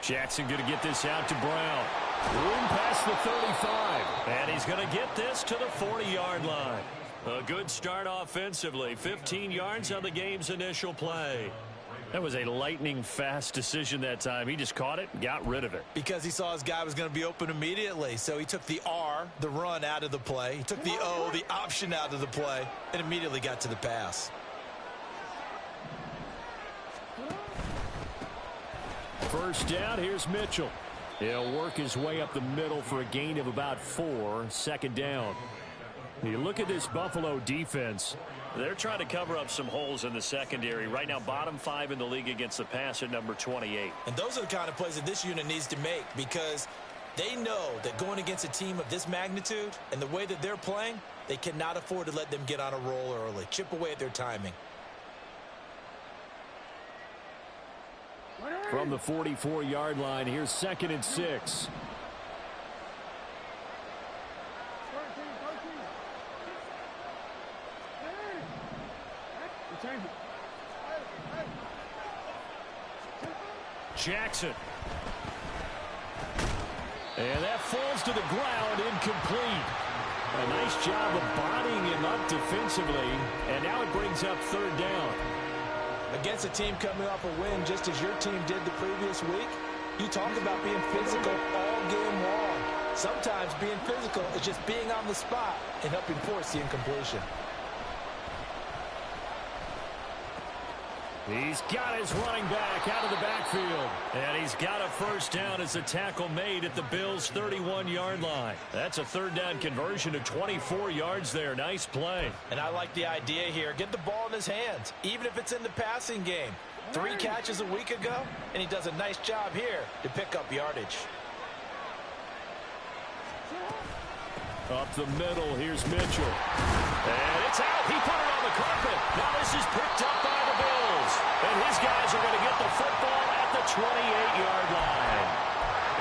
Jackson going to get this out to Brown. Room past the 35. And he's going to get this to the 40-yard line. A good start offensively. 15 yards on the game's initial play. That was a lightning-fast decision that time. He just caught it and got rid of it. Because he saw his guy was going to be open immediately. So he took the R, the run, out of the play. He took the O, the option, out of the play, and immediately got to the pass. First down, here's Mitchell. He'll work his way up the middle for a gain of about 4. Second down. You look at this Buffalo defense. They're trying to cover up some holes in the secondary. Right now, bottom 5 in the league against the pass at number 28. And those are the kind of plays that this unit needs to make, because they know that going against a team of this magnitude and the way that they're playing, they cannot afford to let them get on a roll early. Chip away at their timing. From the 44-yard line, here's 2nd and 6. Jackson. And that falls to the ground, incomplete. A nice job of bodying him up defensively, and now it brings up 3rd down. Against a team coming off a win just as your team did the previous week, you talk about being physical all game long. Sometimes being physical is just being on the spot and helping force the incompletion. He's got his running back out of the backfield. And he's got a first down as a tackle made at the Bills' 31-yard line. That's a 3rd down conversion of 24 yards there. Nice play. And I like the idea here. Get the ball in his hands, even if it's in the passing game. 3 catches a week ago, and he does a nice job here to pick up yardage. Up the middle, here's Mitchell. And it's out. He put it on the carpet. Now this is picked up by the Bills. And his guys are going to get the football at the 28-yard line.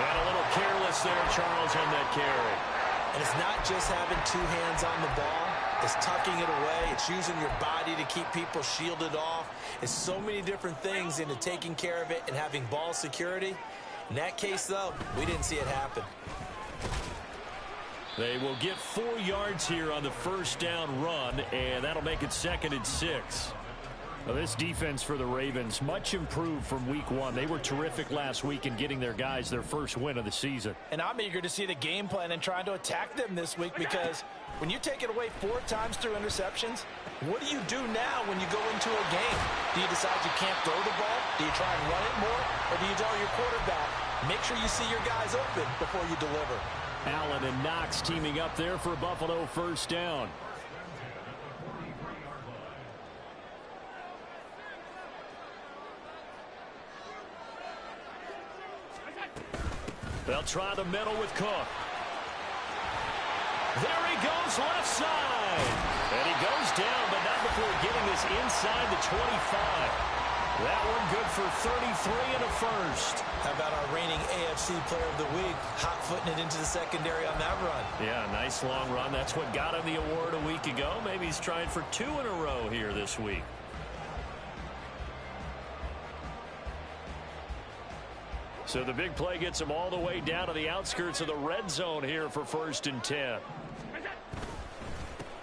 And a little careless there, Charles, on that carry. And it's not just having 2 hands on the ball. It's tucking it away. It's using your body to keep people shielded off. It's so many different things into taking care of it and having ball security. In that case, though, we didn't see it happen. They will get 4 yards here on the first down run, and that'll make it 2nd and 6. Well, this defense for the Ravens, much improved from week 1. They were terrific last week in getting their guys their first win of the season. And I'm eager to see the game plan and trying to attack them this week, because when you take it away 4 times through interceptions, what do you do now when you go into a game? Do you decide you can't throw the ball? Do you try and run it more? Or do you tell your quarterback, make sure you see your guys open before you deliver? Allen and Knox teaming up there for a Buffalo first down. They'll try the middle with Cook. There he goes left side. And he goes down, but not before getting this inside the 25. That one good for 33 and a first. How about our reigning AFC Player of the Week, hot-footing it into the secondary on that run? Yeah, nice long run. That's what got him the award a week ago. Maybe he's trying for 2 in a row here this week. So the big play gets him all the way down to the outskirts of the red zone here for 1st and 10.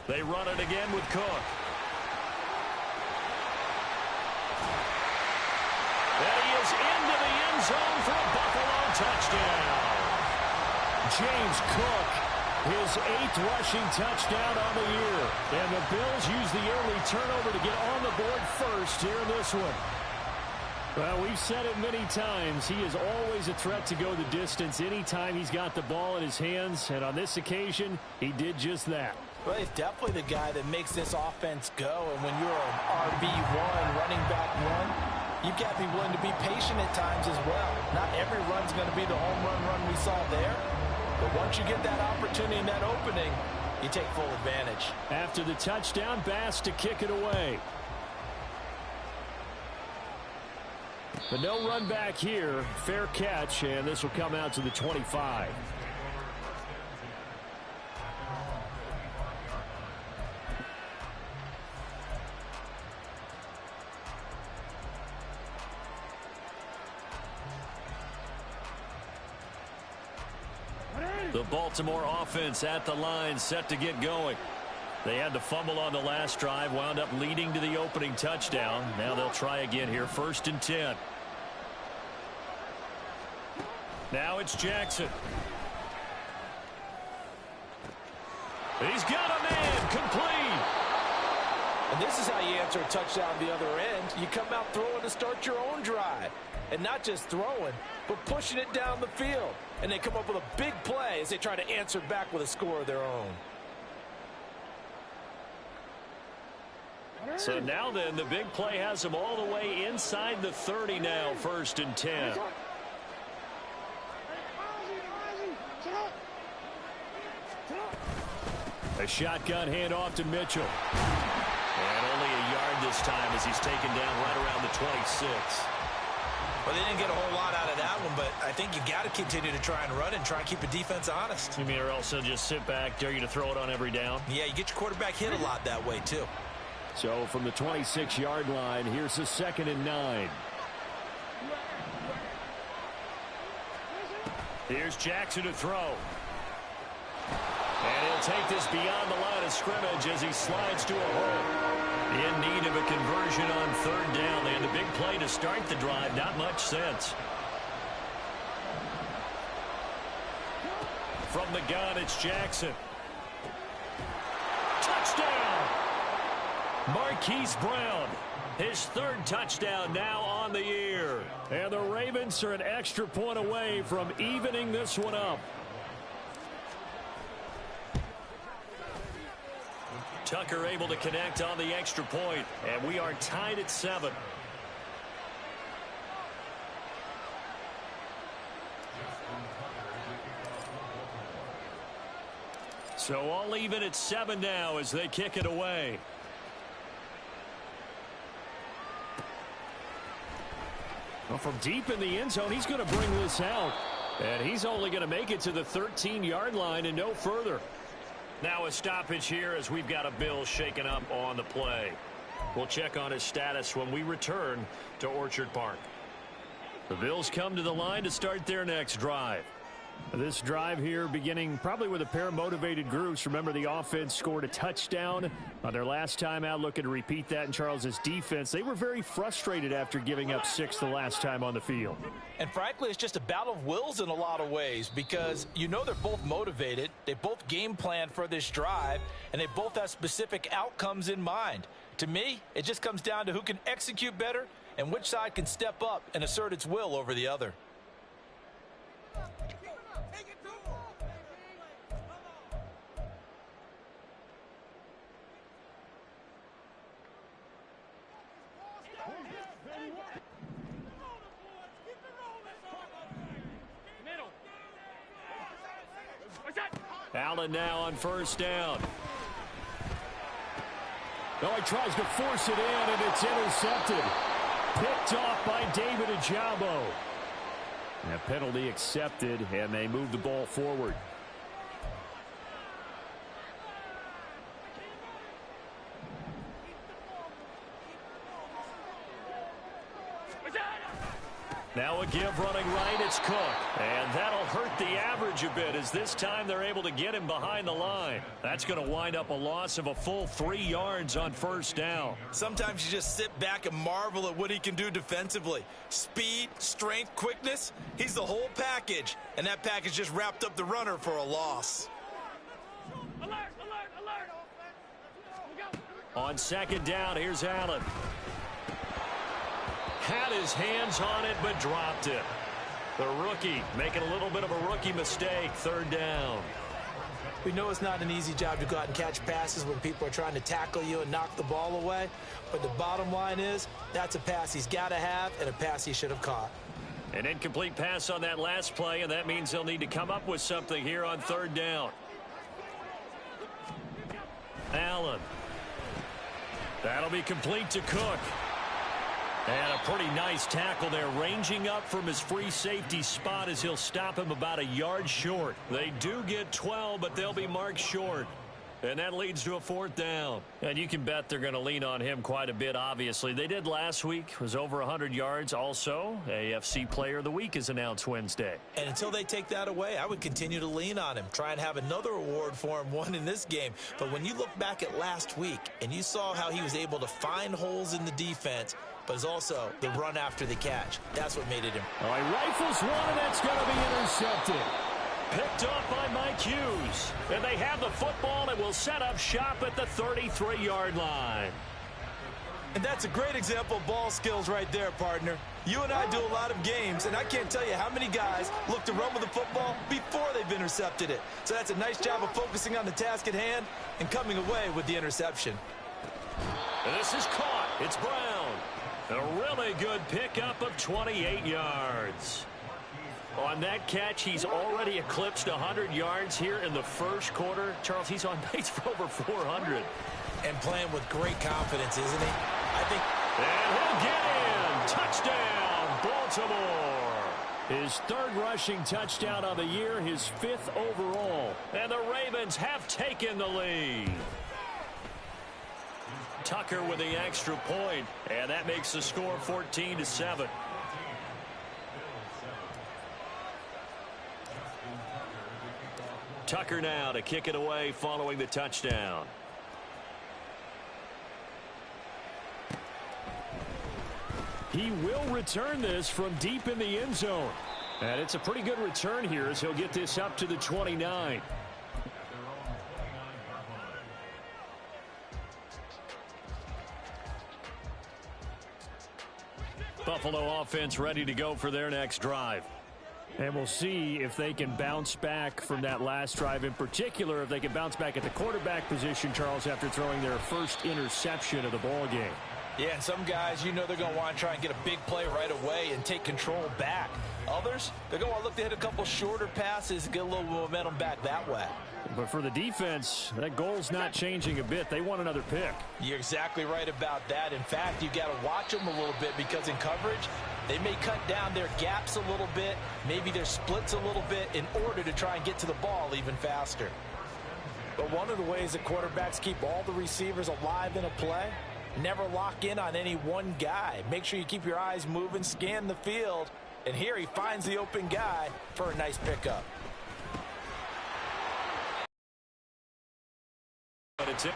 They run it again with Cook. And he is into the end zone for a Buffalo touchdown. James Cook, his 8th rushing touchdown on the year. And the Bills use the early turnover to get on the board first here in this one. Well, we've said it many times. He is always a threat to go the distance anytime he's got the ball in his hands. And on this occasion, he did just that. Well, he's definitely the guy that makes this offense go. And when you're an RB1, running back 1, you've got to be willing to be patient at times as well. Not every run's going to be the home run we saw there. But once you get that opportunity and that opening, you take full advantage. After the touchdown, Bass to kick it away. But no run back here. Fair catch, and this will come out to the 25. The Baltimore offense at the line, set to get going. They had the fumble on the last drive, wound up leading to the opening touchdown. Now they'll try again here, 1st and 10. Now it's Jackson. He's got a man, complete. And this is how you answer a touchdown the other end. You come out throwing to start your own drive. And not just throwing, but pushing it down the field. And they come up with a big play as they try to answer back with a score of their own. So now then, the big play has them all the way inside the 30 now, 1st and 10. A shotgun handoff to Mitchell. And only a yard this time as he's taken down right around the 26. Well, they didn't get a whole lot out of that one, but I think you got to continue to try and run and try and keep the defense honest. You mean or else they'll just sit back, dare you to throw it on every down? Yeah, you get your quarterback hit a lot that way, too. So from the 26-yard line, here's the 2nd and 9. Here's Jackson to throw. And he'll take this beyond the line of scrimmage as he slides to a hole. In need of a conversion on 3rd down. They had the big play to start the drive. Not much sense. From the gun, it's Jackson. Touchdown! Marquise Brown. His 3rd touchdown now on the year. And the Ravens are an extra point away from evening this one up. Tucker able to connect on the extra point, and we are tied at 7. So all even at 7 now as they kick it away. Well, from deep in the end zone, he's going to bring this out. And he's only going to make it to the 13-yard line and no further. Now a stoppage here as we've got a Bill shaken up on the play. We'll check on his status when we return to Orchard Park. The Bills come to the line to start their next drive. This drive here beginning probably with a pair of motivated groups. Remember, the offense scored a touchdown on their last time out, looking to repeat that in Charles's defense. They were very frustrated after giving up 6 the last time on the field. And frankly, it's just a battle of wills in a lot of ways because you know they're both motivated. They both game plan for this drive, and they both have specific outcomes in mind. To me, it just comes down to who can execute better and which side can step up and assert its will over the other. Allen now on 1st down. Oh, he tries to force it in, and it's intercepted. Picked off by David Ojabo. And a penalty accepted, and they move the ball forward. Now a give running right, it's Cook. And that'll hurt the average a bit as this time they're able to get him behind the line. That's going to wind up a loss of a full 3 yards on 1st down. Sometimes you just sit back and marvel at what he can do defensively. Speed, strength, quickness, he's the whole package. And that package just wrapped up the runner for a loss. Alert, alert, alert. On 2nd down, here's Allen. Had his hands on it, but dropped it. The rookie making a little bit of a rookie mistake, 3rd down. We know it's not an easy job to go out and catch passes when people are trying to tackle you and knock the ball away. But the bottom line is, that's a pass he's got to have and a pass he should have caught. An incomplete pass on that last play, and that means they'll need to come up with something here on 3rd down. Allen. That'll be complete to Cook. And a pretty nice tackle there, ranging up from his free safety spot as he'll stop him about a yard short. They do get 12, but they'll be marked short. And that leads to a 4th down. And you can bet they're going to lean on him quite a bit, obviously. They did last week. Was over 100 yards. Also, AFC Player of the Week is announced Wednesday. And until they take that away, I would continue to lean on him. Try and have another award for him, one in this game. But when you look back at last week and you saw how he was able to find holes in the defense, but it's also the run after the catch. That's what made it him. All right, rifles one, and that's going to be intercepted. Picked up by Mike Hughes. And they have the football and will set up shop at the 33-yard line. And that's a great example of ball skills right there, partner. You and I do a lot of games, and I can't tell you how many guys look to run with the football before they've intercepted it. So that's a nice job of focusing on the task at hand and coming away with the interception. And this is caught. It's Brown. A really good pickup of 28 yards. On that catch, he's already eclipsed 100 yards here in the first quarter. Charles, he's on pace for over 400. And playing with great confidence, isn't he? I think. And he'll get in. Touchdown, Baltimore. His 3rd rushing touchdown of the year, his 5th overall. And the Ravens have taken the lead. Tucker with the extra point, and that makes the score 14-7. Tucker now to kick it away following the touchdown. He will return this from deep in the end zone. And it's a pretty good return here as he'll get this up to the 29. Buffalo offense ready to go for their next drive. And we'll see if they can bounce back from that last drive, in particular if they can bounce back at the quarterback position, Charles, after throwing their first interception of the ball game. Yeah, and some guys, you know they're going to want to try and get a big play right away and take control back. Others, they're going to want to look to hit a couple shorter passes and get a little momentum back that way. But for the defense, that goal's not changing a bit. They want another pick. You're exactly right about that. In fact, you got to watch them a little bit because in coverage, they may cut down their gaps a little bit, maybe their splits a little bit in order to try and get to the ball even faster. But one of the ways that quarterbacks keep all the receivers alive in a play, never lock in on any one guy. Make sure you keep your eyes moving, scan the field, and here he finds the open guy for a nice pickup. But it's it.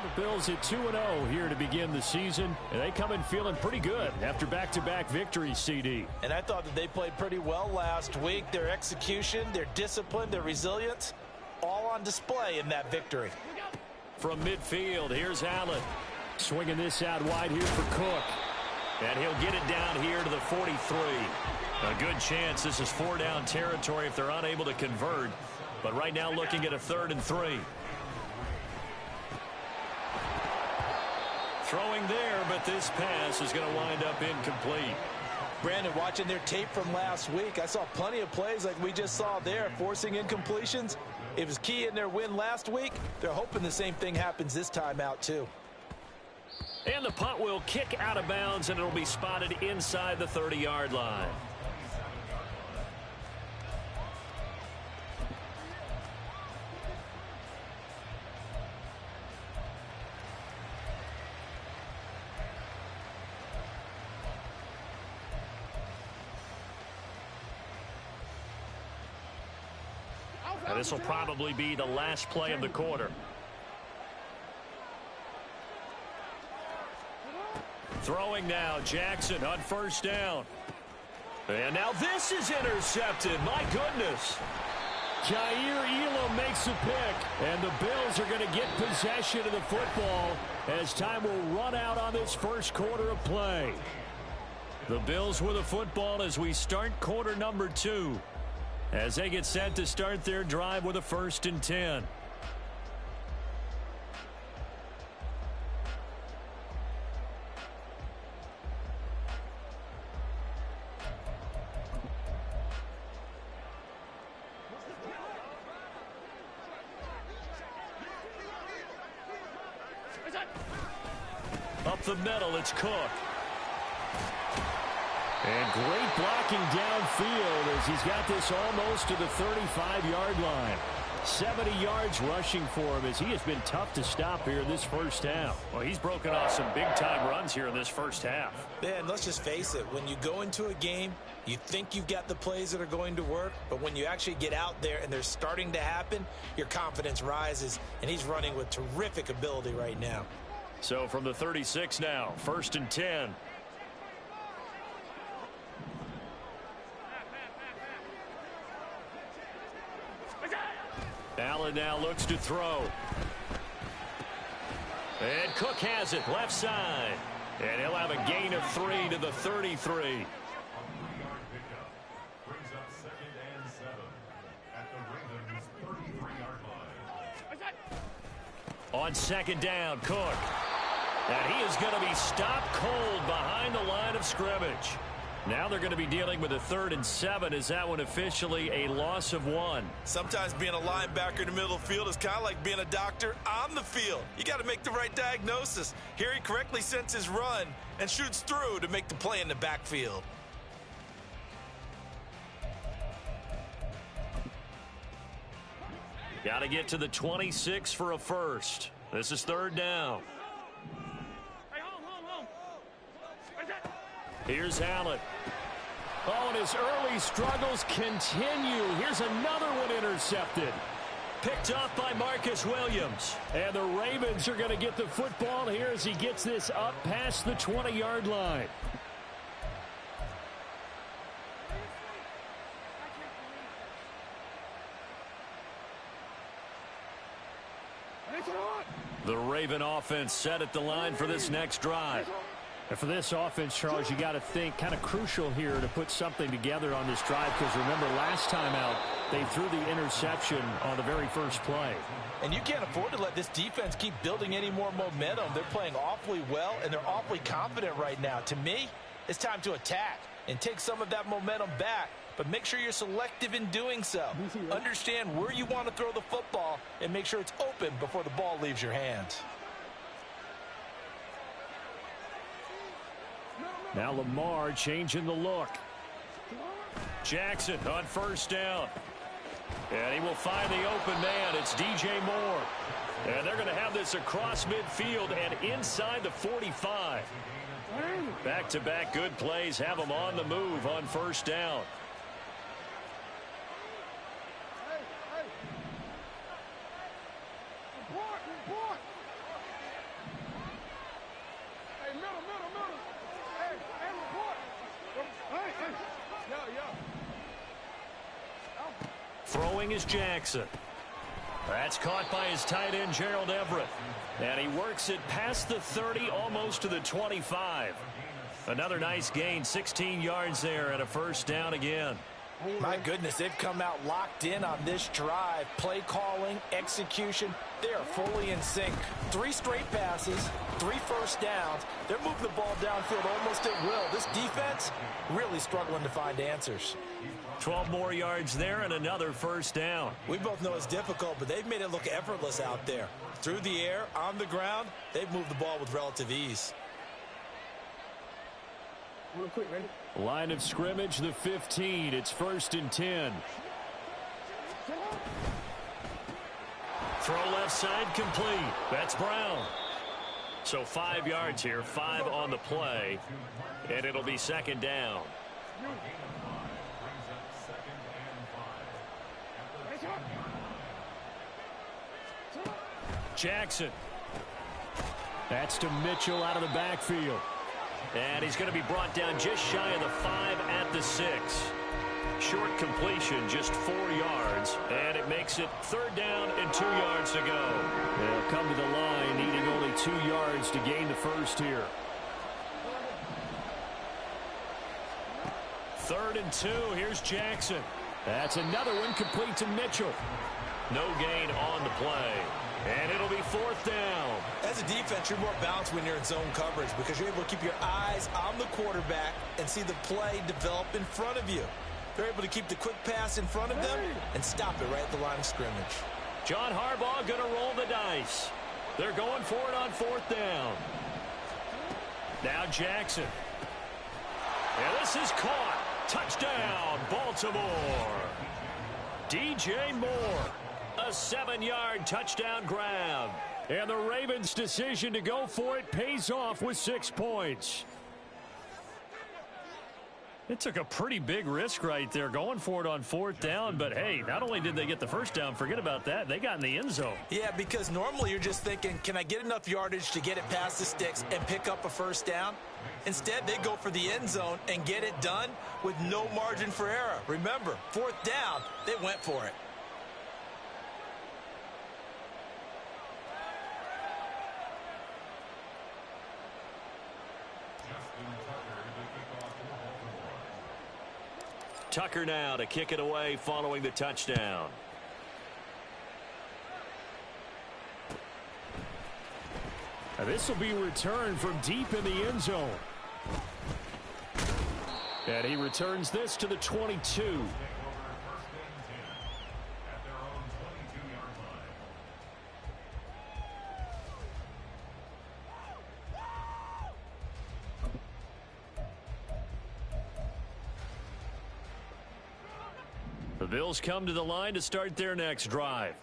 The Bills at 2-0 here to begin the season, and they come in feeling pretty good after back-to-back victories, CD. And I thought that they played pretty well last week. Their execution, their discipline, their resilience, all on display in that victory. From midfield, here's Allen. Swinging this out wide here for Cook. And he'll get it down here to the 43. A good chance this is 4-down territory if they're unable to convert. But right now looking at a 3rd and 3. Throwing there, but this pass is going to wind up incomplete. Brandon, watching their tape from last week, I saw plenty of plays like we just saw there, forcing incompletions. It was key in their win last week. They're hoping the same thing happens this time out, too. And the punt will kick out of bounds, and it'll be spotted inside the 30-yard line. And this will probably be the last play of the quarter. Throwing now, Jackson on 1st down. And now this is intercepted. My goodness. Jair Elam makes a pick. And the Bills are going to get possession of the football as time will run out on this first quarter of play. The Bills with the football as we start quarter number 2. As they get set to start their drive with a 1st and 10. Up the middle, it's Cook. And great blocking downfield as he's got this almost to the 35-yard line. 70 yards rushing for him as he has been tough to stop here in this first half. Well, he's broken off some big-time runs here in this first half. Man, let's just face it. When you go into a game, you think you've got the plays that are going to work, but when you actually get out there and they're starting to happen, your confidence rises, and he's running with terrific ability right now. So from the 36 now, 1st and 10. Allen now looks to throw. And Cook has it left side. And he'll have a gain of 3 to the 33. On 2nd down, Cook. And he is going to be stopped cold behind the line of scrimmage. Now they're going to be dealing with a 3rd and 7. Is that one officially a loss of 1? Sometimes being a linebacker in the middle of the field is kind of like being a doctor on the field. You got to make the right diagnosis. Here he correctly sends his run and shoots through to make the play in the backfield. Got to get to the 26 for a first. This is 3rd down. Here's Allen. Oh, and his early struggles continue. Here's another one intercepted. Picked off by Marcus Williams. And the Ravens are going to get the football here as he gets this up past the 20-yard line. The Raven offense set at the line for this next drive. And for this offense, Charles, you got to think kind of crucial here to put something together on this drive because remember last time out they threw the interception on the very first play. And you can't afford to let this defense keep building any more momentum. They're playing awfully well and they're awfully confident right now. To me, it's time to attack and take some of that momentum back. But make sure you're selective in doing so. Understand where you want to throw the football and make sure it's open before the ball leaves your hands. Now Lamar changing the look. Jackson on 1st down. And he will find the open man. It's DJ Moore. And they're going to have this across midfield and inside the 45. Back-to-back good plays have them on the move on 1st down. Throwing is Jackson. That's caught by his tight end, Gerald Everett. And he works it past the 30, almost to the 25. Another nice gain, 16 yards there and a 1st down again. My goodness, they've come out locked in on this drive. Play calling, execution, they are fully in sync. 3 straight passes, 3 first downs. They're moving the ball downfield almost at will. This defense really struggling to find answers. 12 more yards there and another 1st down. We both know it's difficult, but they've made it look effortless out there. Through the air, on the ground, they've moved the ball with relative ease. Real quick, ready? Line of scrimmage, the 15. It's 1st and 10. Throw left side complete. That's Brown. So 5 yards here, 5 on the play. And it'll be 2nd down. Jackson. That's to Mitchell out of the backfield. And he's going to be brought down just shy of the 5 at the 6. Short completion, just 4 yards. And it makes it 3rd down and 2 yards to go. They'll come to the line, needing only 2 yards to gain the first here. 3rd and 2, here's Jackson. That's another one complete to Mitchell. No gain on the play. And it'll be 4th down. As a defense, you're more balanced when you're in zone coverage because you're able to keep your eyes on the quarterback and see the play develop in front of you. They're able to keep the quick pass in front of them and stop it right at the line of scrimmage. John Harbaugh going to roll the dice. They're going for it on 4th down. Now Jackson. And this is caught. Touchdown, Baltimore. DJ Moore. A 7-yard touchdown grab. And the Ravens' decision to go for it pays off with 6 points. It took a pretty big risk right there going for it on 4th down. But, hey, not only did they get the first down, forget about that, they got in the end zone. Yeah, because normally you're just thinking, can I get enough yardage to get it past the sticks and pick up a first down? Instead, they go for the end zone and get it done with no margin for error. Remember, 4th down, they went for it. Tucker now to kick it away following the touchdown. This will be returned from deep in the end zone. And he returns this to the 22. The Bills come to the line to start their next drive.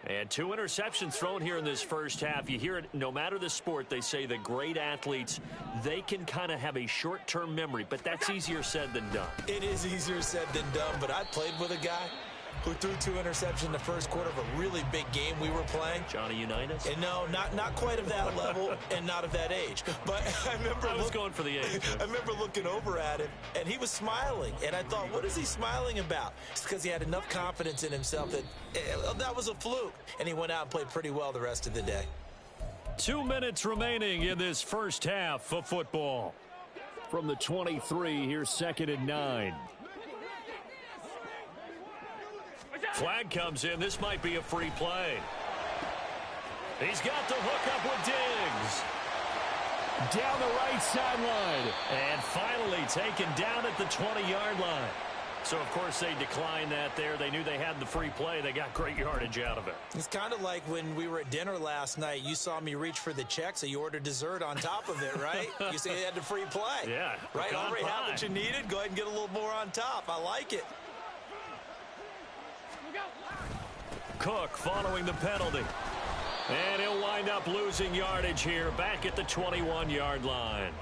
And 2 interceptions thrown here in this first half. You hear it no matter the sport. They say that great athletes, they can kind of have a short-term memory, but that's easier said than done. It is easier said than done, but I played with a guy who threw 2 interceptions in the first quarter of a really big game we were playing. Johnny Unitas? And no, not quite of that level and not of that age. But I was going for the age. I remember looking over at him, and he was smiling. And I thought, what is he smiling about? It's because he had enough confidence in himself that that was a fluke. And he went out and played pretty well the rest of the day. 2 minutes remaining in this first half of football. From the 23, here's 2nd and 9. Flag comes in. This might be a free play. He's got the hook up with Diggs. Down the right sideline. And finally taken down at the 20-yard line. So, of course, they declined that there. They knew they had the free play. They got great yardage out of it. It's kind of like when we were at dinner last night. You saw me reach for the check, so you ordered dessert on top of it, right? You said you had the free play. Yeah. Right? Already have what you needed. Go ahead and get a little more on top. I like it. Cook following the penalty. And he'll wind up losing yardage here back at the 21-yard line.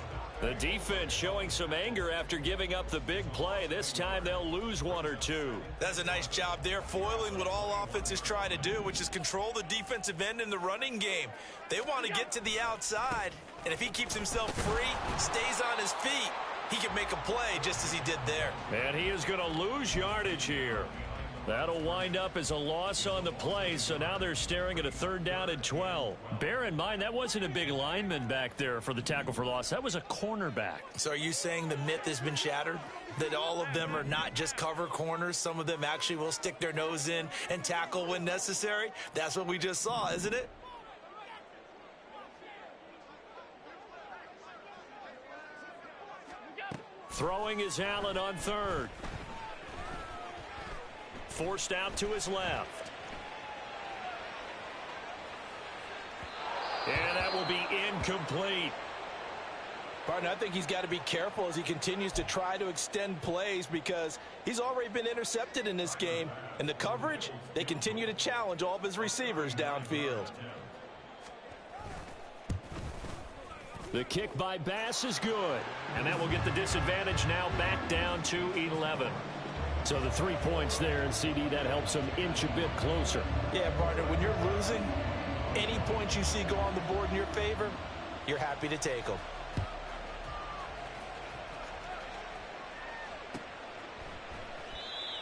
The defense showing some anger after giving up the big play. This time they'll lose 1 or 2. That's a nice job there, foiling what all offenses try to do, which is control the defensive end in the running game. They want to get to the outside, and if he keeps himself free, stays on his feet, he can make a play just as he did there. And he is going to lose yardage here. That'll wind up as a loss on the play, so now they're staring at a 3rd down and 12. Bear in mind, that wasn't a big lineman back there for the tackle for loss. That was a cornerback. So are you saying the myth has been shattered? That all of them are not just cover corners? Some of them actually will stick their nose in and tackle when necessary? That's what we just saw, isn't it? Throwing is Allen on 3rd. Forced out to his left. And that will be incomplete. Partner, I think he's got to be careful as he continues to try to extend plays because he's already been intercepted in this game. And the coverage, they continue to challenge all of his receivers downfield. The kick by Bass is good. And that will get the disadvantage now back down to 11. So the 3 points there, and CD, that helps them inch a bit closer. Yeah, partner, when you're losing, any points you see go on the board in your favor, you're happy to take them.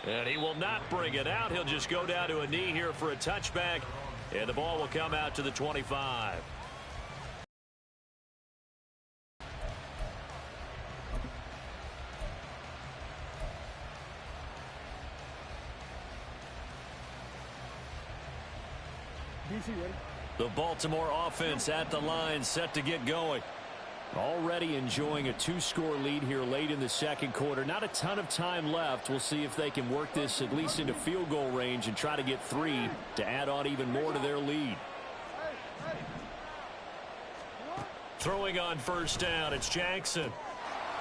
And he will not bring it out. He'll just go down to a knee here for a touchback, and the ball will come out to the 25. The Baltimore offense at the line, set to get going. Already enjoying a 2-score lead here late in the second quarter. Not a ton of time left. We'll see if they can work this at least into field goal range and try to get 3 to add on even more to their lead. Throwing on first down, it's Jackson.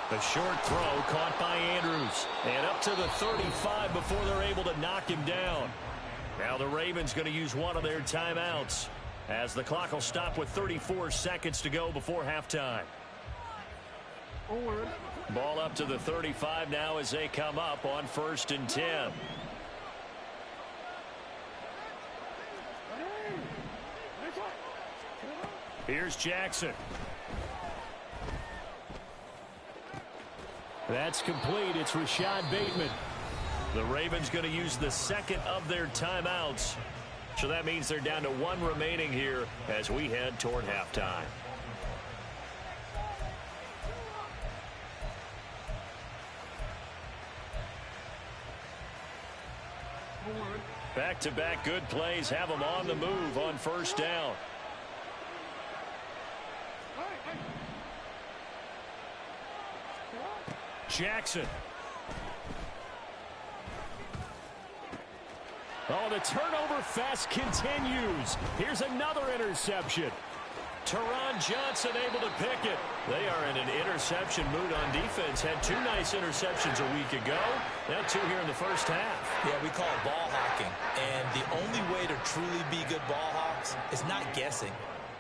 A short throw caught by Andrews. And up to the 35 before they're able to knock him down. Now the Ravens going to use one of their timeouts, as the clock will stop with 34 seconds to go before halftime. Ball up to the 35 now as they come up on 1st and 10. Here's Jackson. That's complete. It's Rashad Bateman. The Ravens going to use the second of their timeouts. So that means they're down to one remaining here as we head toward halftime. Back-to-back good plays have them on the move on first down. Jackson. Oh, the turnover fest continues. Here's another interception. Teron Johnson able to pick it. They are in an interception mood on defense. Had 2 nice interceptions a week ago. Now 2 here in the first half. Yeah, we call it ball hawking. And the only way to truly be good ball hawks is not guessing.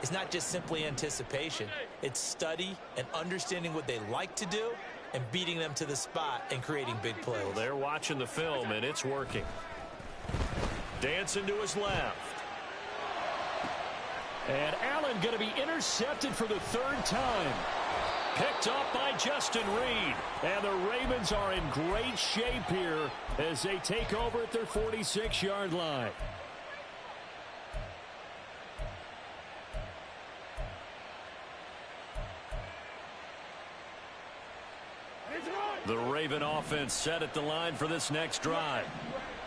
It's not just simply anticipation. It's study and understanding what they like to do and beating them to the spot and creating big plays. Well, they're watching the film, and it's working. Dancing to his left. And Allen going to be intercepted for the 3rd time. Picked up by Justin Reed. And the Ravens are in great shape here as they take over at their 46-yard line. The Raven offense set at the line for this next drive.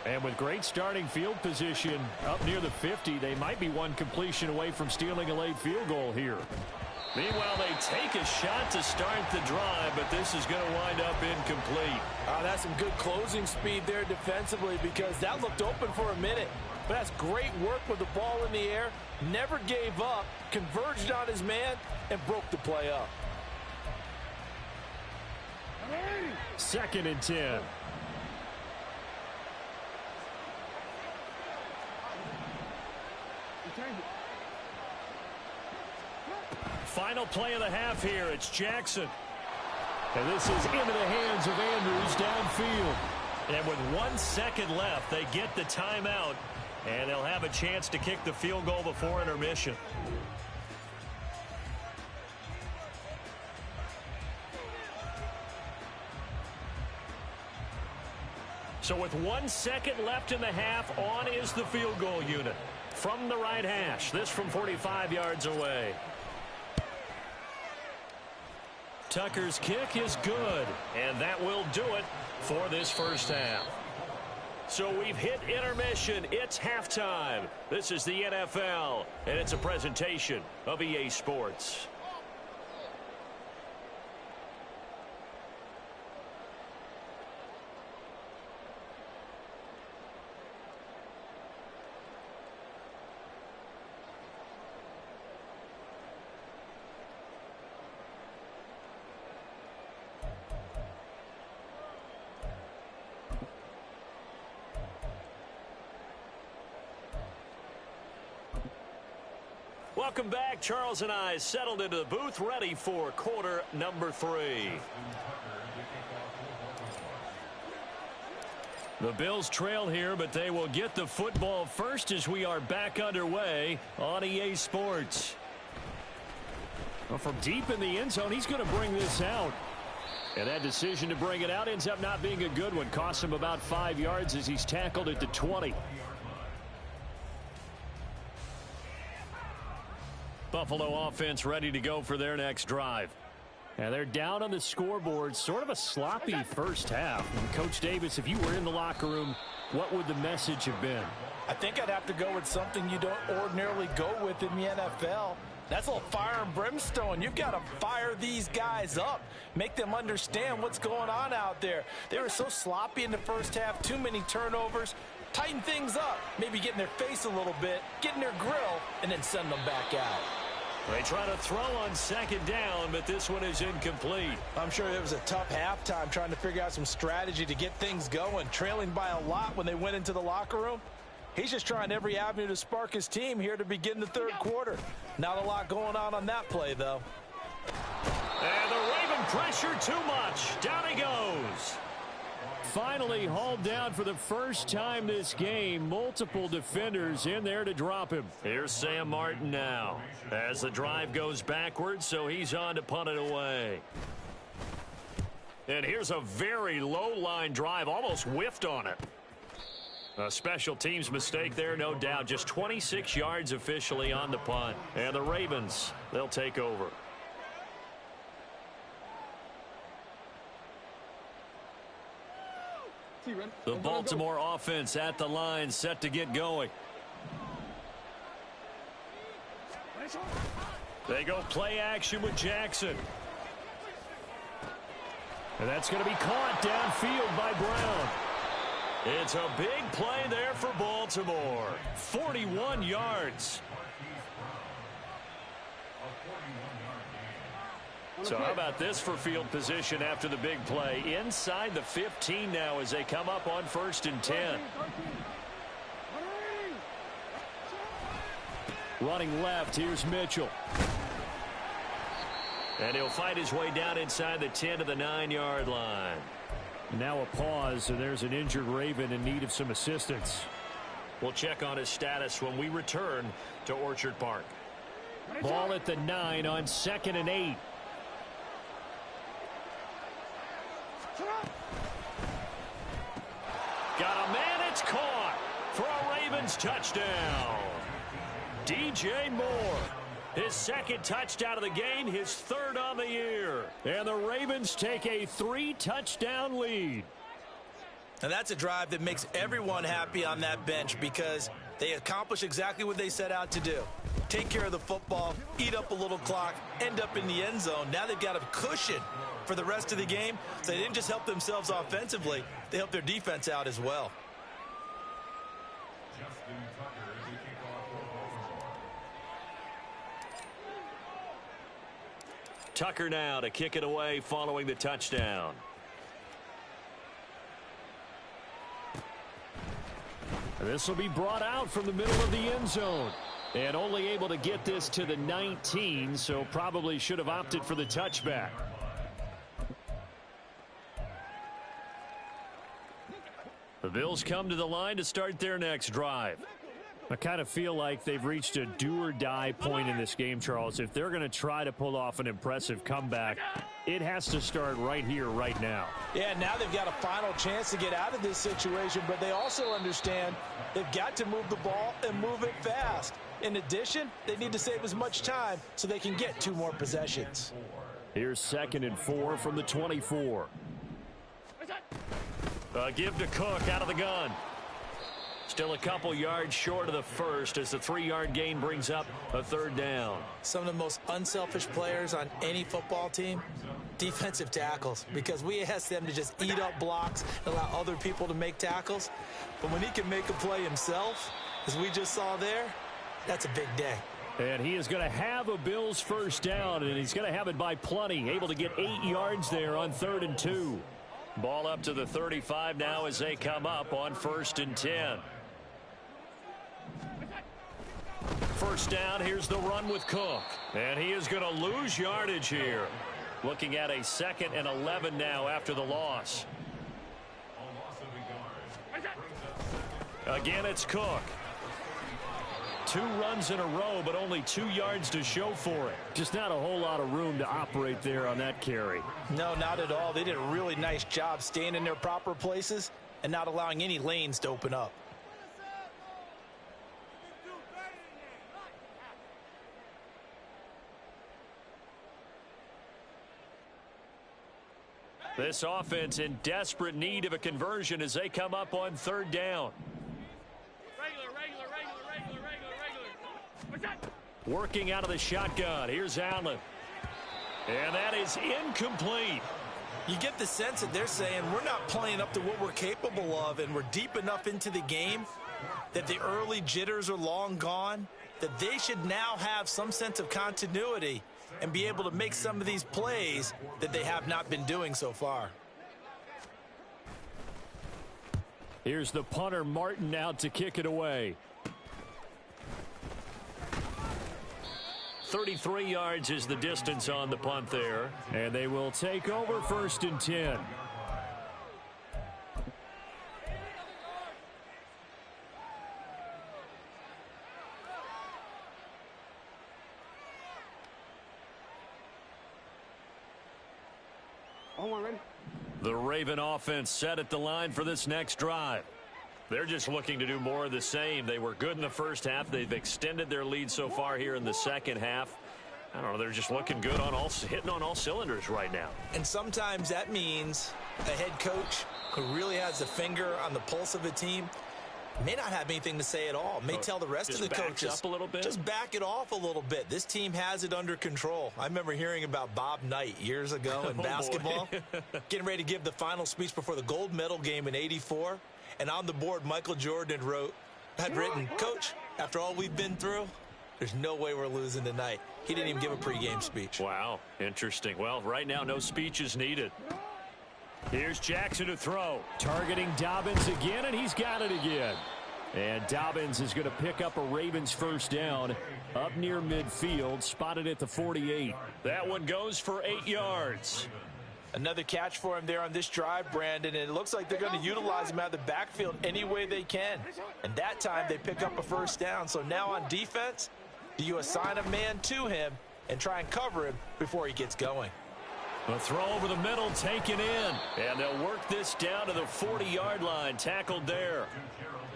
And with great starting field position up near the 50, they might be one completion away from stealing a late field goal here. Meanwhile, they take a shot to start the drive, but this is going to wind up incomplete. That's some good closing speed there defensively, because that looked open for a minute. But that's great work with the ball in the air. Never gave up, converged on his man, and broke the play up. 2nd and 10. Final play of the half here. It's Jackson. And this is into the hands of Andrews downfield. And with 1 second left, they get the timeout, and they'll have a chance to kick the field goal before intermission. So with 1 second left in the half, on is the field goal unit. From the right hash, this from 45 yards away. Tucker's kick is good, and that will do it for this first half. So we've hit intermission. It's halftime. This is the NFL, and it's a presentation of EA Sports. Welcome back. Charles and I settled into the booth, ready for quarter number 3. The Bills trail here, but they will get the football first as we are back underway on EA Sports. Well, from deep in the end zone, he's going to bring this out. And that decision to bring it out ends up not being a good one. Costs him about 5 yards as he's tackled at the 20. Buffalo offense ready to go for their next drive. And they're down on the scoreboard. Sort of a sloppy first half. And Coach Davis, if you were in the locker room, what would the message have been? I think I'd have to go with something you don't ordinarily go with in the NFL. That's a little fire and brimstone. You've got to fire these guys up. Make them understand what's going on out there. They were so sloppy in the first half. Too many turnovers. Tighten things up. Maybe get in their face a little bit. Get in their grill. And then send them back out. They try to throw on second down, but this one is incomplete. I'm sure it was a tough halftime trying to figure out some strategy to get things going, trailing by a lot when they went into the locker room. He's just trying every avenue to spark his team here to begin the third quarter. Not a lot going on that play, though. And the Raven pressure too much. Down he goes. Finally hauled down for the first time this game. Multiple defenders in there to drop him. Here's Sam Martin now as the drive goes backwards, so he's on to punt it away. And here's a very low-line drive, almost whiffed on it. A special teams mistake there, no doubt. Just 26 yards officially on the punt. And the Ravens, they'll take over. The Baltimore offense at the line, set to get going. They go play action with Jackson. And that's going to be caught downfield by Brown. It's a big play there for Baltimore. 41 yards. So how about this for field position after the big play? Inside the 15 now as they come up on 1st and 10. Running left, here's Mitchell. And he'll fight his way down inside the 10 to the 9-yard line. Now a pause, and there's an injured Raven in need of some assistance. We'll check on his status when we return to Orchard Park. Ball at the 9 on 2nd and 8. Got a man, it's caught for a Ravens touchdown. DJ Moore, his 2nd touchdown of the game, his 3rd on the year. And the Ravens take a 3-touchdown lead. And that's a drive that makes everyone happy on that bench because they accomplish exactly what they set out to do. Take care of the football, eat up a little clock, end up in the end zone. Now they've got a cushion for the rest of the game. So they didn't just help themselves offensively, they helped their defense out as well. Tucker now to kick it away following the touchdown. This will be brought out from the middle of the end zone. And only able to get this to the 19, so probably should have opted for the touchback. The Bills come to the line to start their next drive. I kind of feel like they've reached a do-or-die point in this game, Charles. If they're going to try to pull off an impressive comeback, it has to start right here, right now. Yeah, now they've got a final chance to get out of this situation, but they also understand they've got to move the ball and move it fast. In addition, they need to save as much time so they can get 2 more possessions. Here's 2nd and 4 from the 24. Give to Cook out of the gun. Still a couple yards short of the first as the 3-yard gain brings up a 3rd down. Some of the most unselfish players on any football team, defensive tackles, because we ask them to just eat up blocks and allow other people to make tackles. But when he can make a play himself, as we just saw there, that's a big day. And he is going to have a Bills 1st down, and he's going to have it by plenty, able to get 8 yards there on 3rd and 2. Ball up to the 35 now as they come up on 1st and 10. 1st down, here's the run with Cook. And he is going to lose yardage here. Looking at a 2nd and 11 now after the loss. Again, it's Cook. 2 runs in a row, but only 2 yards to show for it. Just not a whole lot of room to operate there on that carry. No, not at all. They did a really nice job staying in their proper places and not allowing any lanes to open up. This offense in desperate need of a conversion as they come up on 3rd down. Working out of the shotgun. Here's Allen. And that is incomplete. You get the sense that they're saying we're not playing up to what we're capable of, and we're deep enough into the game that the early jitters are long gone. that they should now have some sense of continuity and be able to make some of these plays that they have not been doing so far. Here's the punter, Martin, out to kick it away. 33 yards is the distance on the punt there. And they will take over 1st and 10. The Raven offense set at the line for this next drive. They're just looking to do more of the same. They were good in the first half. They've extended their lead so far here in the second half. I don't know, they're just looking good hitting on all cylinders right now. And sometimes that means a head coach who really has a finger on the pulse of a team may not have anything to say at all. May tell the rest of the coaches, up a little bit. Just back it off a little bit. This team has it under control. I remember hearing about Bob Knight years ago in basketball, getting ready to give the final speech before the gold medal game in '84. And on the board, Michael Jordan had written, "Coach, after all we've been through, there's no way we're losing tonight." He didn't even give a pregame speech. Wow, interesting. Well, right now, no speech is needed. Here's Jackson to throw. Targeting Dobbins again, and he's got it again. And Dobbins is going to pick up a Ravens first down up near midfield, spotted at the 48. That one goes for 8 yards. Another catch for him there on this drive, Brandon, and it looks like they're going to utilize him out of the backfield any way they can. And that time they pick up a first down. So now on defense, do you assign a man to him and try and cover him before he gets going? A throw over the middle, taken in. And they'll work this down to the 40-yard line, tackled there.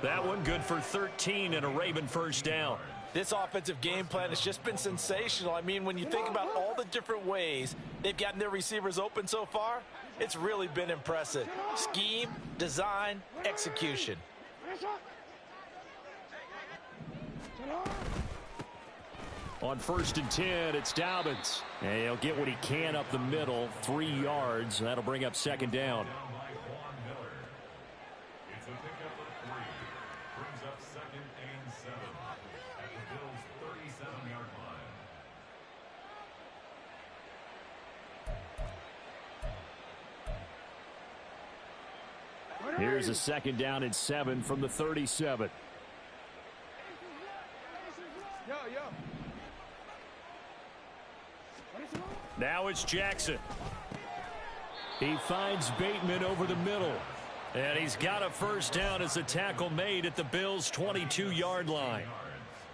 That one good for 13 and a Raven first down. This offensive game plan has just been sensational. I mean, when you think about all the different ways they've gotten their receivers open so far, it's really been impressive. Scheme, design, execution. On 1st and 10, it's Dobbins. And he'll get what he can up the middle, 3 yards. That'll bring up 2nd down. It's a pickup of 3. Brings up 2nd and 7 at the Bills' 37-yard line. Here's a 2nd down and 7 from the 37. Now it's Jackson. He finds Bateman over the middle. And he's got a first down as a tackle made at the Bills' 22-yard line.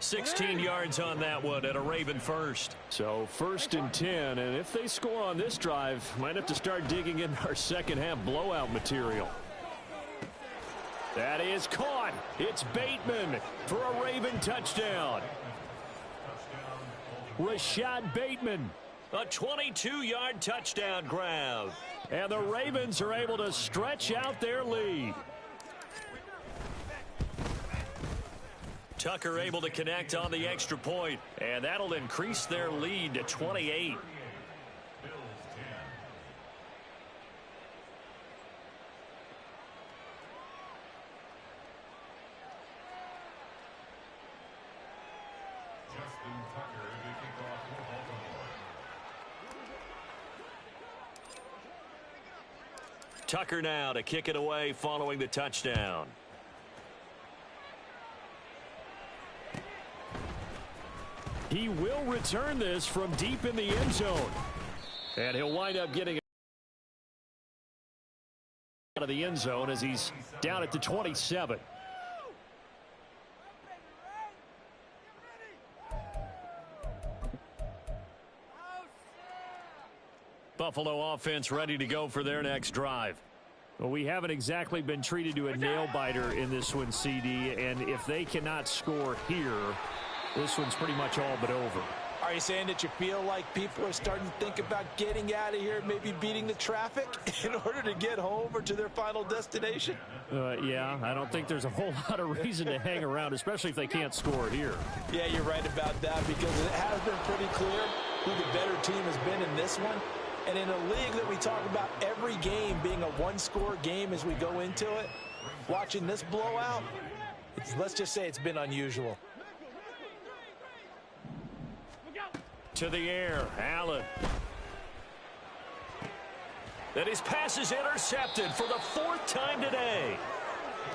16 yards on that one at a Raven first. So 1st and 10, and if they score on this drive, might have to start digging in our second half blowout material. That is caught. It's Bateman for a Raven touchdown. Rashad Bateman. A 22-yard touchdown grab. And the Ravens are able to stretch out their lead. Tucker able to connect on the extra point, and that'll increase their lead to 28. Tucker now to kick it away following the touchdown. He will return this from deep in the end zone. And he'll wind up getting out of the end zone as he's down at the 27. Buffalo offense ready to go for their next drive. Well, we haven't exactly been treated to a nail-biter in this one, CD, and if they cannot score here, this one's pretty much all but over. Are you saying that you feel like people are starting to think about getting out of here, maybe beating the traffic in order to get home or to their final destination? Yeah, I don't think there's a whole lot of reason to hang around, especially if they can't score here. Yeah, you're right about that, because it has been pretty clear who the better team has been in this one. And in a league that we talk about every game being a one-score game as we go into it, watching this blowout, let's just say it's been unusual. To the air, Allen. And his pass is intercepted for the 4th time today.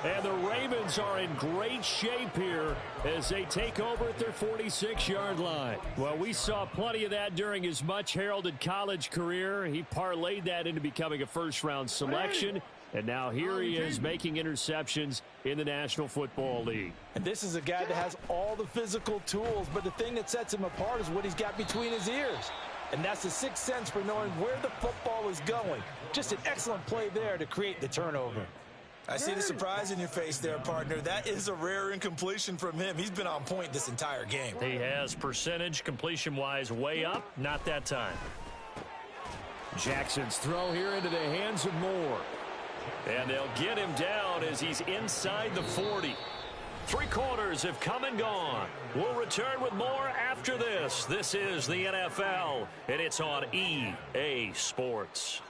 And the Ravens are in great shape here as they take over at their 46-yard line. Well, we saw plenty of that during his much-heralded college career. He parlayed that into becoming a first-round selection. And now here he is making interceptions in the National Football League. And this is a guy that has all the physical tools, but the thing that sets him apart is what he's got between his ears. And that's the sixth sense for knowing where the football is going. Just an excellent play there to create the turnover. I see the surprise in your face there, partner. That is a rare incompletion from him. He's been on point this entire game. He has percentage completion-wise way up. Not that time. Jackson's throw here into the hands of Moore. And they'll get him down as he's inside the 40. 3 quarters have come and gone. We'll return with more after this. This is the NFL, and it's on EA Sports.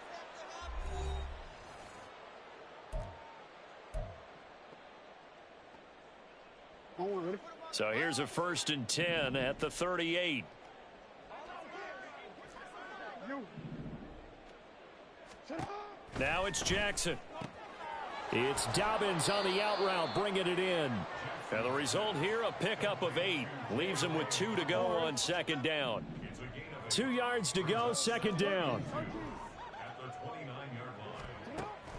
So here's a 1st and 10 at the 38. Now it's Jackson. It's Dobbins on the out route, bringing it in. And the result here, a pickup of 8. Leaves him with 2 to go on 2nd down. 2 yards to go, 2nd down.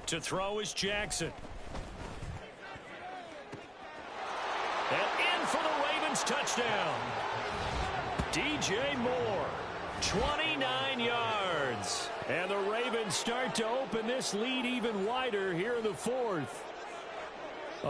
To throw is Jackson. And in for the Ravens touchdown. DJ Moore, 29 yards. And the Ravens start to open this lead even wider here in the 4th.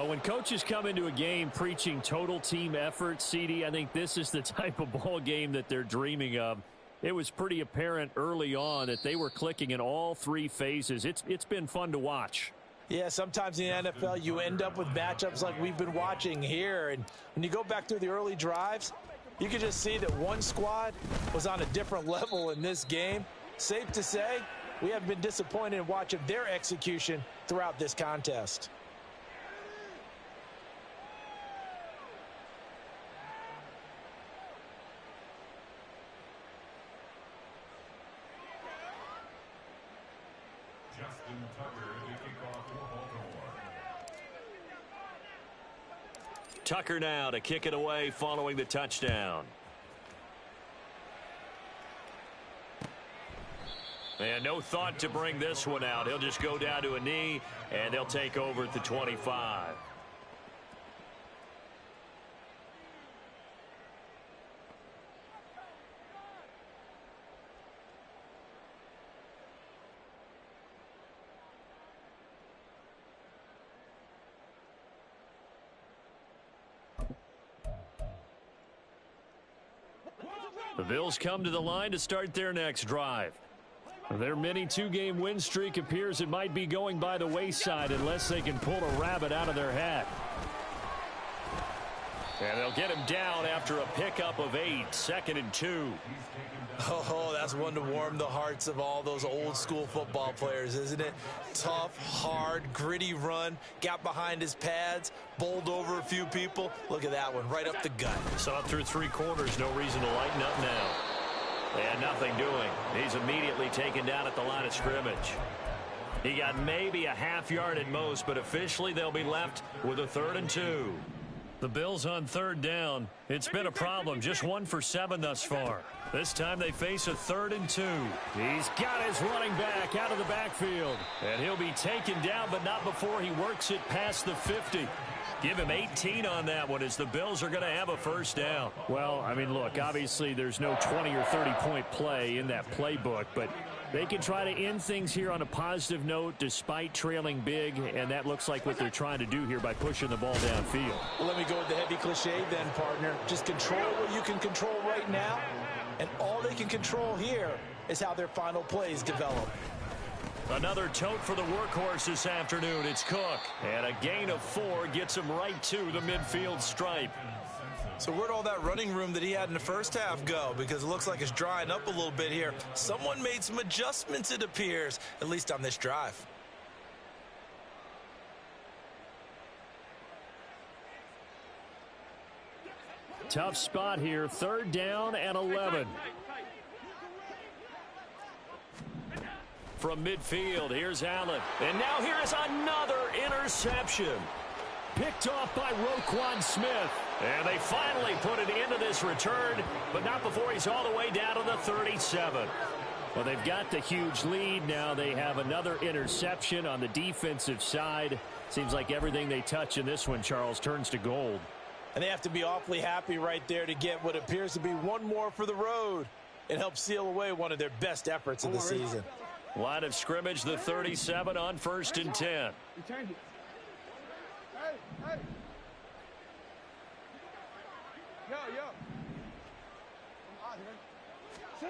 When coaches come into a game preaching total team effort, CD, I think this is the type of ball game that they're dreaming of. It was pretty apparent early on that they were clicking in all 3 phases. It's been fun to watch. Yeah, sometimes in the NFL you end up with matchups like we've been watching here. And when you go back through the early drives, you can just see that one squad was on a different level in this game. Safe to say, we haven't been disappointed in watching their execution throughout this contest. Tucker now to kick it away following the touchdown. And no thought to bring this one out. He'll just go down to a knee, and they'll take over at the 25. The Bills come to the line to start their next drive. Their mini 2-game win streak appears it might be going by the wayside unless they can pull a rabbit out of their hat. And they'll get him down after a pickup of 8, 2nd and 2. Oh, that's one to warm the hearts of all those old school football players, isn't it? Tough, hard, gritty run, got behind his pads, bowled over a few people. Look at that one, right up the gut. Saw through 3 quarters, no reason to lighten up now. And nothing doing. He's immediately taken down at the line of scrimmage. He got maybe a half yard at most, but officially they'll be left with a 3rd and 2. The Bills on 3rd down. It's been a problem. Just 1 for 7 thus far. This time they face a 3rd and 2. He's got his running back out of the backfield. And he'll be taken down, but not before he works it past the 50. Give him 18 on that one as the Bills are going to have a 1st down. Well, I mean, look, obviously there's no 20 or 30-point play in that playbook, but they can try to end things here on a positive note despite trailing big, and that looks like what they're trying to do here by pushing the ball downfield. Well, let me go with the heavy cliche then, partner. Just control what you can control right now, and all they can control here is how their final plays develop. Another tote for the workhorse this afternoon. It's Cook. And a gain of 4 gets him right to the midfield stripe. So where'd all that running room that he had in the first half go? Because it looks like it's drying up a little bit here. Someone made some adjustments, it appears, at least on this drive. tough spot here. 3rd down and 11. From midfield, here's Allen. And now here is another interception. Picked off by Roquan Smith. And they finally put an end to this return, but not before he's all the way down to the 37. Well, they've got the huge lead. Now they have another interception on the defensive side. Seems like everything they touch in this one, Charles, turns to gold. And they have to be awfully happy right there to get what appears to be one more for the road. It helps seal away one of their best efforts of the season. Line of scrimmage, the 37 on 1st and 10. Hey. Yo. I'm out here.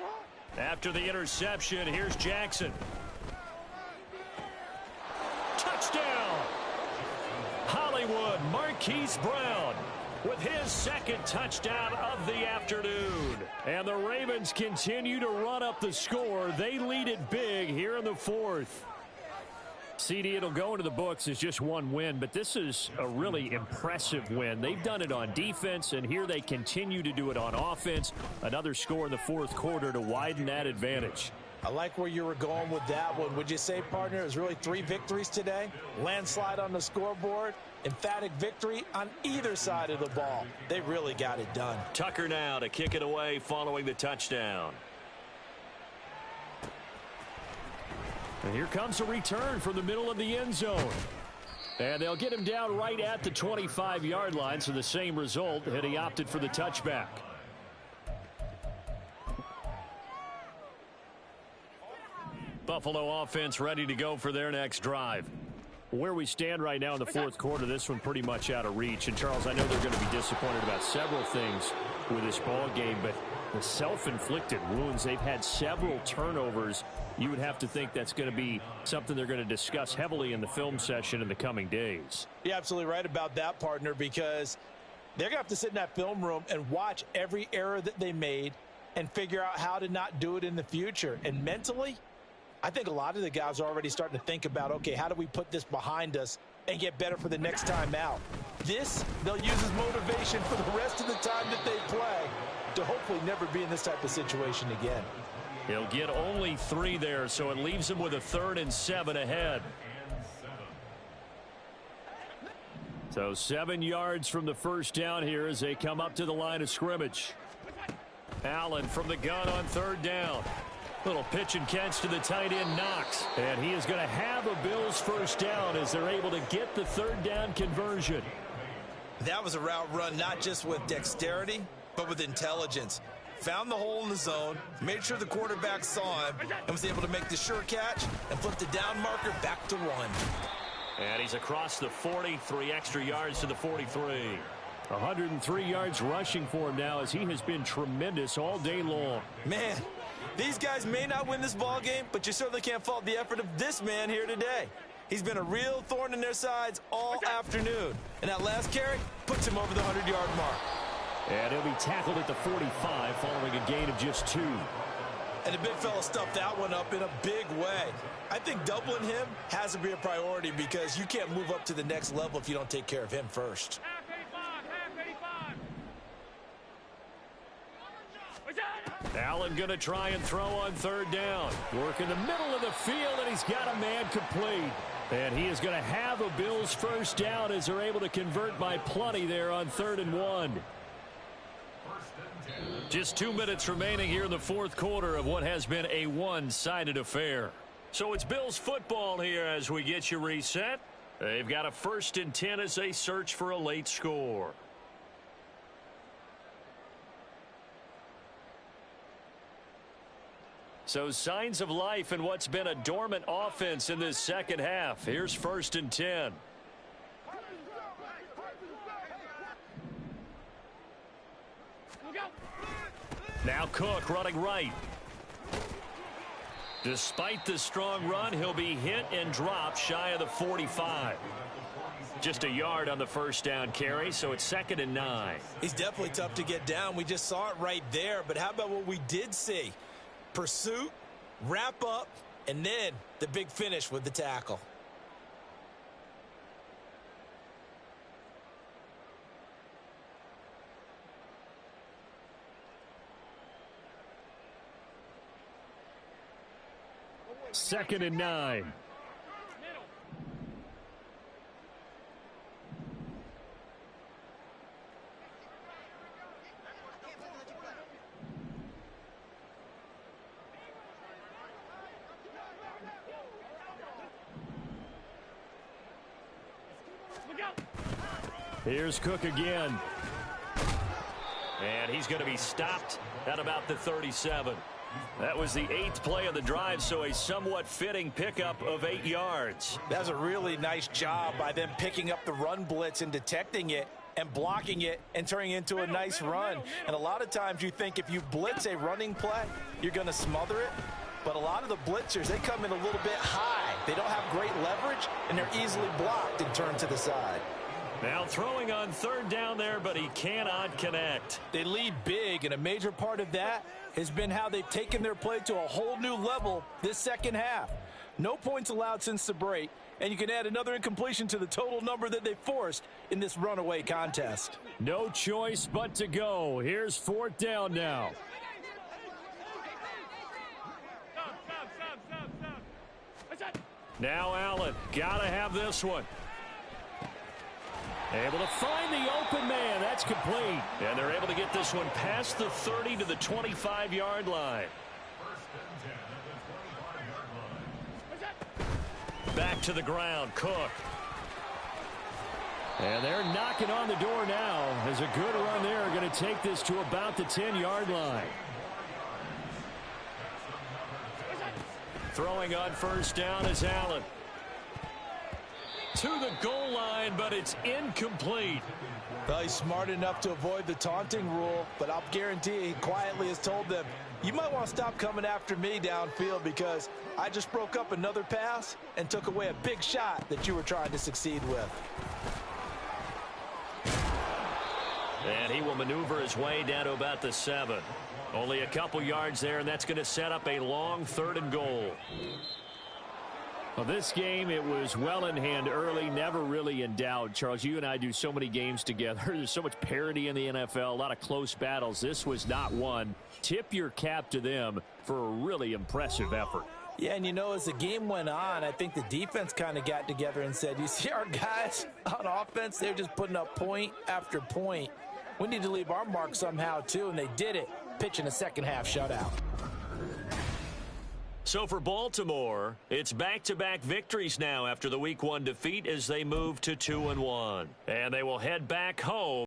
After the interception, here's Jackson. Touchdown! Hollywood Marquise Brown with his 2nd touchdown of the afternoon. And the Ravens continue to run up the score. They lead it big here in the 4th. CD, it'll go into the books as just one win, but this is a really impressive win. They've done it on defense, and here they continue to do it on offense. Another score in the 4th quarter to widen that advantage. I like where you were going with that one. Would you say, partner, it was really 3 victories today? Landslide on the scoreboard, emphatic victory on either side of the ball. They really got it done. Tucker now to kick it away following the touchdown. And here comes a return from the middle of the end zone. And they'll get him down right at the 25-yard line, so the same result, and he opted for the touchback. Buffalo offense ready to go for their next drive. Where we stand right now in the 4th quarter, this one pretty much out of reach. And, Charles, I know they're going to be disappointed about several things with this ball game, but the self-inflicted wounds, they've had several turnovers. You would have to think that's going to be something they're going to discuss heavily in the film session in the coming days. You're absolutely right about that, partner, because they're going to have to sit in that film room and watch every error that they made and figure out how to not do it in the future. And mentally, I think a lot of the guys are already starting to think about, okay, how do we put this behind us and get better for the next time out? This, they'll use as motivation for the rest of the time that they play to hopefully never be in this type of situation again. He'll get only 3 there, so it leaves him with a 3rd and 7 ahead. So 7 yards from the first down here as they come up to the line of scrimmage. Allen from the gun on 3rd down. Little pitch and catch to the tight end, Knox. And he is going to have a Bills first down as they're able to get the 3rd down conversion. That was a route run not just with dexterity, but with intelligence. Found the hole in the zone, made sure the quarterback saw him, and was able to make the sure catch and flip the down marker back to 1. And he's across the 40, 3 extra yards to the 43. 103 yards rushing for him now as he has been tremendous all day long. Man, these guys may not win this ball game, but you certainly can't fault the effort of this man here today. He's been a real thorn in their sides all afternoon. And that last carry puts him over the 100-yard mark. And he'll be tackled at the 45 following a gain of just 2. And the big fella stuffed that one up in a big way. I think doubling him has to be a priority because you can't move up to the next level if you don't take care of him first. Allen going to try and throw on 3rd down. Work in the middle of the field, and he's got a man complete. And he is going to have a Bills first down as they're able to convert by plenty there on 3rd and 1. Just 2 minutes remaining here in the 4th quarter of what has been a one-sided affair. So it's Bills football here as we get you reset. They've got a 1st and 10 as they search for a late score. So signs of life in what's been a dormant offense in this second half. Here's 1st and 10. Now Cook running right. Despite the strong run, he'll be hit and dropped shy of the 45. Just a yard on the first down carry, so it's 2nd and 9. He's definitely tough to get down. We just saw it right there, but how about what we did see? Pursuit, wrap up, and then the big finish with the tackle. 2nd and 9. Here's Cook again. And he's going to be stopped at about the 37. That was the 8th play of the drive, so a somewhat fitting pickup of 8 yards. That's a really nice job by them picking up the run blitz and detecting it and blocking it and turning it into a nice run. And a lot of times you think if you blitz a running play, you're going to smother it. But a lot of the blitzers, they come in a little bit high. They don't have great leverage, and they're easily blocked and turned to the side. Now throwing on 3rd down there, but he cannot connect. They lead big, and a major part of that has been how they've taken their play to a whole new level this second half. No points allowed since the break, and you can add another incompletion to the total number that they forced in this runaway contest. No choice but to go. Here's 4th down now. Now Allen, gotta have this one. Able to find the open man. That's complete. And they're able to get this one past the 30 to the 25-yard line. Back to the ground, Cook. And they're knocking on the door now as a good run there. Going to take this to about the 10-yard line. Throwing on 1st down is Allen. To the goal line, but it's incomplete. Well, he's smart enough to avoid the taunting rule, but I'll guarantee he quietly has told them, you might want to stop coming after me downfield because I just broke up another pass and took away a big shot that you were trying to succeed with. And he will maneuver his way down to about the 7. Only a couple yards there, and that's going to set up a long 3rd and goal. Well, this game, it was well in hand early, never really in doubt. Charles, you and I do so many games together. There's so much parity in the NFL, a lot of close battles. This was not one. Tip your cap to them for a really impressive effort. Yeah, and you know, as the game went on, I think the defense kind of got together and said, you see our guys on offense, they're just putting up point after point. We need to leave our mark somehow, too, and they did it, pitching a second-half shutout. So for Baltimore, it's back-to-back victories now after the Week 1 defeat as they move to 2-1. And they will head back home.